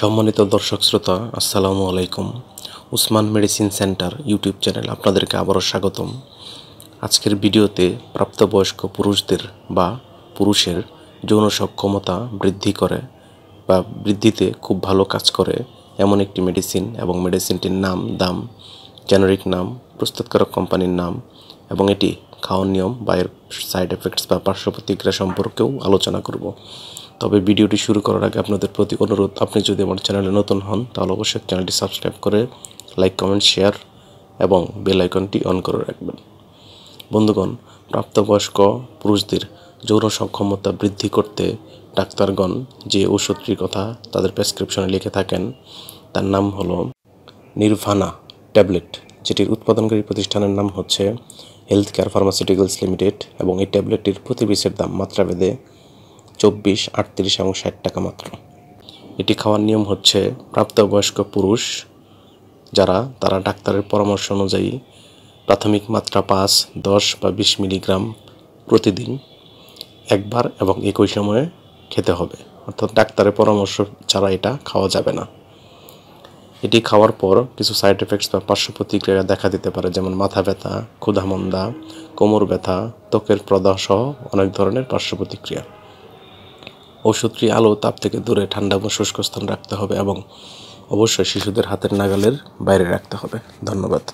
সম্মানিত দর্শক শ্রোতা, আসসালামু আলাইকুম। Usman medicine centre YouTube channel আপনাদেরকে আবারও স্বাগতম। আজকের ভিডিওতে প্রাপ্তবয়স্ক পুরুষদের বা পুরুষের যৌন সক্ষমতা বৃদ্ধি করে বা বৃদ্ধিতে খুব ভালো কাজ করে এমন একটি মেডিসিন এবং মেডিসিনটির নাম, দাম, জেনারিক নাম, প্রস্তুতকারক কোম্পানির নাম এবং এটি খাওয়ার নিয়ম বা এর সাইড এফেক্টস বা পার্শ্ব প্রতিক্রিয়া সম্পর্কেও আলোচনা করব। তবে ভিডিওটি শুরু করার আগে আপনাদের প্রতি অনুরোধ, আপনি যদি আমার চ্যানেলে নতুন হন তাহলে অবশ্যই চ্যানেলটি সাবস্ক্রাইব করে লাইক, কমেন্ট, শেয়ার এবং বেল আইকনটি অন করে রাখবেন। বন্ধুগণ, প্রাপ্তবয়স্ক পুরুষদের যৌন সক্ষমতা বৃদ্ধি করতে ডাক্তারগণ যে ওষুধটির কথা তাদের প্রেসক্রিপশনে লিখে থাকেন তার নাম হলো নির্ভানা ট্যাবলেট, যেটির উৎপাদনকারী প্রতিষ্ঠানের নাম হচ্ছে হেলথ কেয়ার ফার্মাসিউটিক্যালস লিমিটেড এবং এই ট্যাবলেটটির প্রতি পিসের দাম মাত্রাভেদে 24, 38 এবং 60 টাকা মাত্র। এটি খাওয়ার নিয়ম হচ্ছে প্রাপ্তবয়স্ক পুরুষ তারা ডাক্তারের পরামর্শ অনুযায়ী প্রাথমিক মাত্রা 5, 10 বা 20 মিলিগ্রাম প্রতিদিন একবার এবং একই সময়ে খেতে হবে, অর্থাৎ ডাক্তারের পরামর্শ ছাড়া এটা খাওয়া যাবে না। এটি খাওয়ার পর কিছু সাইড এফেক্টস বা পার্শ্ব প্রতিক্রিয়া দেখা দিতে পারে, যেমন মাথা ব্যথা, ক্ষুধামন্দা, কোমর ব্যথা, ত্বকের প্রদাহ সহ অনেক ধরনের পার্শ্ব প্রতিক্রিয়া। ওষুধটি আলো তাপ থেকে দূরে ঠান্ডা এবং শুষ্ক স্থান রাখতে হবে এবং অবশ্যই শিশুদের হাতের নাগালের বাইরে রাখতে হবে। ধন্যবাদ।